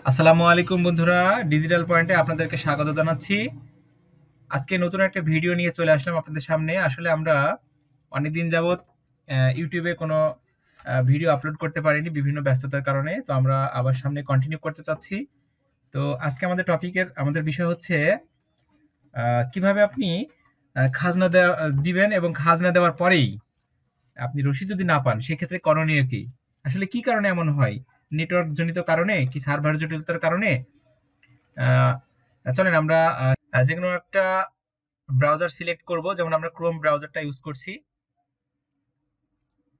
আসসালামু আলাইকুম বন্ধুরা, ডিজিটাল পয়েন্টে আপনাদেরকে স্বাগত জানাচ্ছি। আজকে নতুন একটা ভিডিও নিয়ে চলে আসলাম আপনাদের সামনে। আসলে আমরা অনেকদিন যাবৎ ইউটিউবে কোনো ভিডিও আপলোড করতে পারিনি বিভিন্ন ব্যস্ততার কারণে। তো আমরা আবার সামনে কন্টিনিউ করতে চাচ্ছি। তো আজকে আমাদের বিষয় হচ্ছে কিভাবে আপনি খাজনা দিবেন এবং খাজনা দেওয়ার পরেই আপনি রসিদ যদি না পান সেক্ষেত্রে করণীয় কি? আসলে কি কারণে এমন হয়? নেটওয়ার্ক জনিত কারণে কি সার্ভার জটিলতার কারণে? আহ, চলেন আমরা যেকোনো একটা ব্রাউজার সিলেক্ট করব, যেমন আমরা ক্রোম ব্রাউজারটা ইউজ করছি।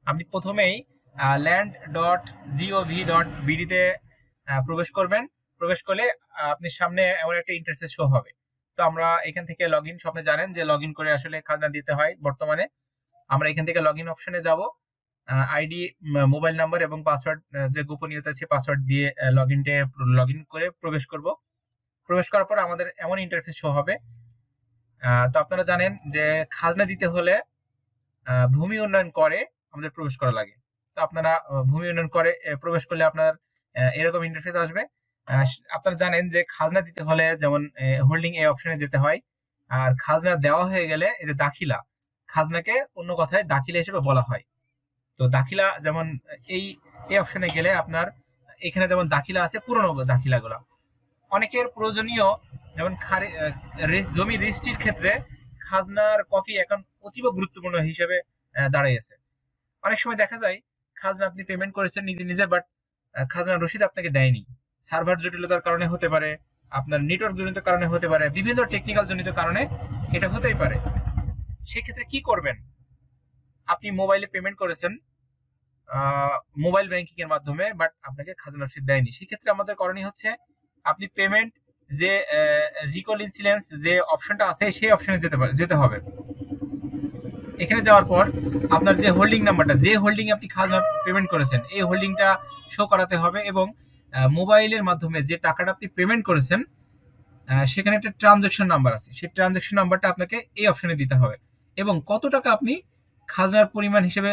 আপনি প্রথমেই land.gov.bd-তে প্রবেশ করবেন। প্রবেশ করলে আপনার সামনে এমন একটা ইন্টারফেস শো হবে। তো আমরা এখান থেকে লগ ইন, স্বপ্নে জানেন যে লগ ইন করে আসলে খাজনা দিতে হয় বর্তমানে। আমরা এখান থেকে লগ ইন অপশনে যাব। আইডি, মোবাইল নাম্বার এবং পাসওয়ার্ড, যে গোপনীয়তা আছে পাসওয়ার্ড দিয়ে লগ ইন করে প্রবেশ করব। প্রবেশ করার পর আমাদের এমন ইন্টারফেস শো হবে। তো আপনারা জানেন যে খাজনা দিতে হলে ভূমি উন্নয়ন করে আমাদের প্রবেশ করা লাগে। তো আপনারা ভূমি উন্নয়ন করে প্রবেশ করলে আপনার এরকম ইন্টারফেস আসবে। আপনারা জানেন যে খাজনা দিতে হলে যেমন হোল্ডিং এ অপশনে যেতে হয়, আর খাজনা দেওয়া হয়ে গেলে এই যে দাখিলা, খাজনাকে অন্য কথায় দাখিলা হিসেবে বলা হয়। তো দাখিলা যেমন এই এই অপশনে গেলে আপনার এখানে যেমন দাখিলা আছে, পুরনো দাখিলাগুলো অনেকের প্রয়োজনীয়, যেমন জমি রেজিস্ট্রির ক্ষেত্রে খাজনার কপি এখন অতীব গুরুত্বপূর্ণ হিসেবে দাঁড়িয়েছে। অনেক সময় দেখা যায় খাজনা আপনি পেমেন্ট করেছেন নিজে নিজে, বাট খাজনার রসিদ আপনাকে দেয়নি। সার্ভার জটিলতার কারণে হতে পারে, আপনার নেটওয়ার্ক জনিত কারণে হতে পারে, বিভিন্ন টেকনিক্যাল জনিত কারণে এটা হতেই পারে। সেক্ষেত্রে কি করবেন? আপনি মোবাইলে পেমেন্ট করেছেন মোবাইল ব্যাংকিং এর মাধ্যমে, বাট আপনাকে খাজনা রসিদ দেয়নি। সেক্ষেত্রে আমাদের করণীয় হচ্ছে আপনি পেমেন্ট যে রিকল ইন্সুরেন্স যে অপশনটা আছে সেই অপশনে যেতে হবে। এখানে যাওয়ার পর আপনার যে হোল্ডিং নাম্বারটা, যে হোল্ডিং আপনি খাজনা পেমেন্ট করেছেন, এই হোল্ডিংটা শো করাতে হবে এবং মোবাইলের মাধ্যমে যে টাকাটা আপনি পেমেন্ট করেছেন সেখানে একটা ট্রানজাকশন নাম্বার আছে, সেই ট্রানজাকশন নাম্বারটা আপনাকে এই অপশনে দিতে হবে এবং কত টাকা আপনি খাজনার পরিমাণ হিসেবে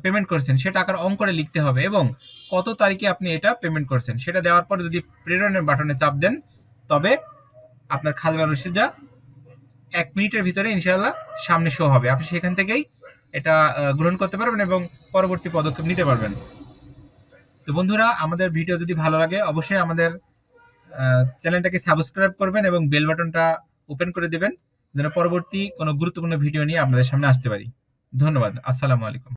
পেমেন্ট করেছেন সে টাকার অঙ্করে লিখতে হবে এবং কত তারিখে আপনি এটা পেমেন্ট করেছেন সেটা দেওয়ার পর যদি প্রেরণের বাটনে চাপ দেন, তবে আপনার খাজনা রসিদটা 1 মিনিটের ভিতরে ইনশাআল্লাহ সামনে শো হবে। আপনি সেখান থেকেই এটা গ্রহণ করতে পারবেন এবং পরবর্তী পদক্ষেপ নিতে পারবেন। তো বন্ধুরা, আমাদের ভিডিও যদি ভালো লাগে অবশ্যই আমাদের চ্যানেলটাকে সাবস্ক্রাইব করবেন এবং বেল বাটনটা ওপেন করে দেবেন, যেন পরবর্তী কোনো গুরুত্বপূর্ণ ভিডিও নিয়ে আপনাদের সামনে আসতে পারি। ধন্যবাদ। আসসালামু আলাইকুম।